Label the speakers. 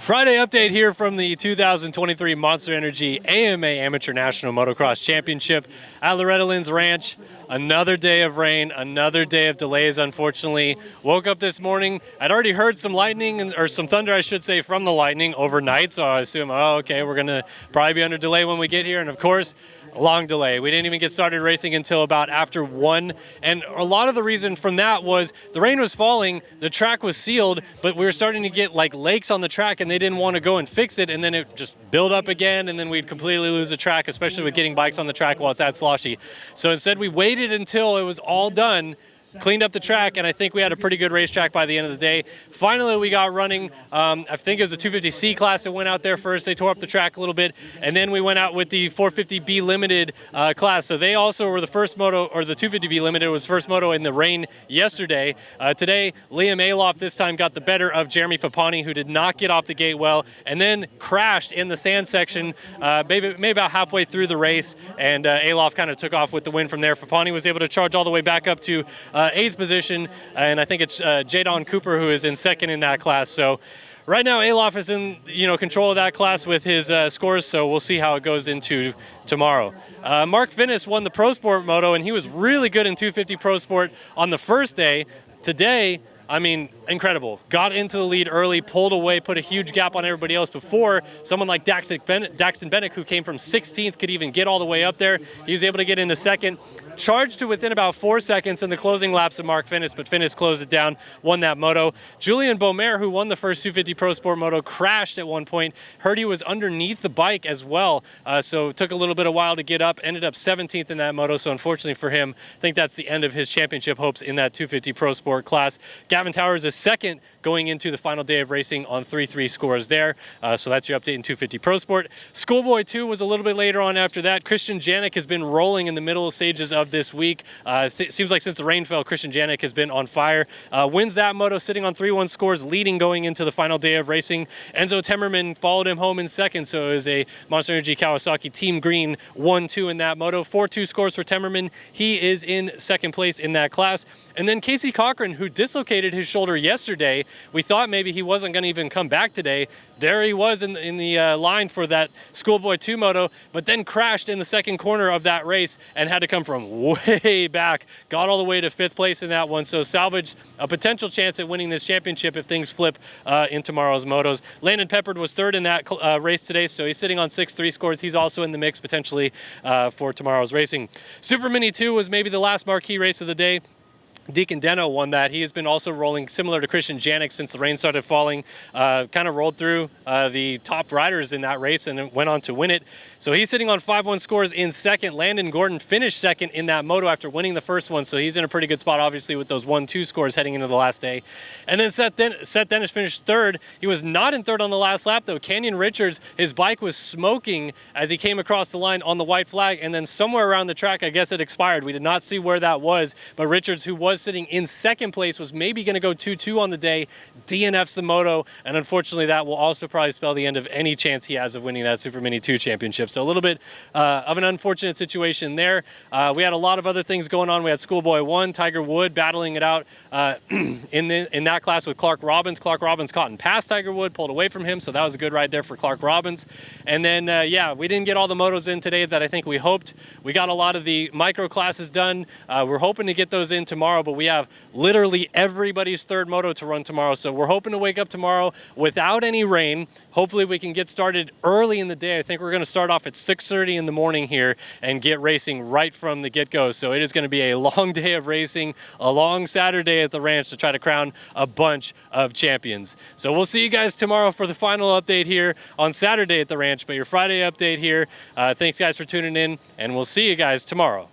Speaker 1: Friday update here from the 2023 Monster Energy AMA Amateur National Motocross Championship at Loretta Lynn's Ranch. Another day of rain, another day of delays, unfortunately. Woke up this morning, I'd already heard some lightning, or some thunder, I should say, from the lightning overnight, so I assume, oh, okay, we're gonna probably be under delay when we get here, and of course, a long delay. We didn't even get started racing until about after 1, and a lot of the reason from that was the rain was falling, the track was sealed, but we were starting to get like lakes on the track, and they didn't want to go and fix it, and then it just built up again, and then we'd completely lose the track, especially with getting bikes on the track while it's that sloshy. So instead, we waited until it was all done, cleaned up the track, and I think we had a pretty good racetrack by the end of the day. Finally, we got running. I think it was the 250C class that went out there first. They tore up the track a little bit, and then we went out with the 450B Limited class. So they also were the first moto, or the 250B Limited was first moto in the rain yesterday. Today, Liam Alof this time got the better of Jeremy Fapani, who did not get off the gate well, and then crashed in the sand section maybe about halfway through the race, and Alof kind of took off with the win from there. Fapani was able to charge all the way back up to 8th position, and I think it's Jadon Cooper who is in second in that class. So right now Alof is in control of that class with his scores, so we'll see how it goes into tomorrow. Mark Fineis won the Pro Sport Moto, and he was really good in 250 Pro Sport on the first day. Today, I mean, incredible. Got into the lead early, pulled away, put a huge gap on everybody else before someone like Daxton Bennett, who came from 16th, could even get all the way up there. He was able to get into second, charged to within about 4 seconds in the closing laps of Mark Fineis, but Fineis closed it down, won that moto. Julian Beaumer, who won the first 250 Pro Sport Moto, crashed at one point. Heard he was underneath the bike as well, so it took a little bit of while to get up, ended up 17th in that moto, so unfortunately for him, I think that's the end of his championship hopes in that 250 Pro Sport class. Gavin Towers is second going into the final day of racing on 3-3 scores there. So that's your update in 250 Pro Sport. Schoolboy 2 was a little bit later on after that. Krystian Janik has been rolling in the middle stages of this week. Seems like since the rain fell, Krystian Janik has been on fire. Wins that moto, sitting on 3-1 scores, leading going into the final day of racing. Enzo Temmerman followed him home in second, so it was a Monster Energy Kawasaki Team Green 1-2 in that moto. 4-2 scores for Temmerman. He is in second place in that class. And then Casey Cochran, who dislocated his shoulder yesterday. We thought maybe he wasn't going to even come back today. There he was in the line for that Schoolboy 2 moto, but then crashed in the second corner of that race and had to come from way back. Got all the way to 5th place in that one, so salvaged a potential chance at winning this championship if things flip in tomorrow's motos. Landon Peppard was third in that race today, so he's sitting on 6-3 scores. He's also in the mix potentially for tomorrow's racing. Super Mini 2 was maybe the last marquee race of the day. Deacon Deno won that. He has been also rolling similar to Krystian Janik since the rain started falling. Kind of rolled through the top riders in that race and went on to win it. So he's sitting on 5-1 scores in second. Landon Gordon finished second in that moto after winning the first one, so he's in a pretty good spot, obviously, with those 1-2 scores heading into the last day. And then Seth Dennis finished third. He was not in third on the last lap, though. Kenyon Richards, his bike was smoking as he came across the line on the white flag, and then somewhere around the track, I guess it expired. We did not see where that was, but Richards, who was sitting in second place, was maybe going to go 2-2 on the day, DNFs the moto, and unfortunately that will also probably spell the end of any chance he has of winning that Super Mini 2 championship. So a little bit of an unfortunate situation there. We had a lot of other things going on. We had Schoolboy 1, Tiger Wood battling it out in that class with Clark Robbins. Clark Robbins caught and passed Tiger Wood, pulled away from him, so that was a good ride there for Clark Robbins. And then, yeah, we didn't get all the motos in today that I think we hoped. We got a lot of the micro classes done. We're hoping to get those in tomorrow, but we have literally everybody's third moto to run tomorrow, so we're hoping to wake up tomorrow without any rain. Hopefully we can get started early in the day. I think we're going to start off at 6:30 in the morning here and get racing right from the get-go. So it is going to be a long day of racing, a long Saturday at the ranch to try to crown a bunch of champions. So we'll see you guys tomorrow for the final update here on Saturday at the ranch, but your Friday update here. Thanks guys for tuning in, and we'll see you guys tomorrow.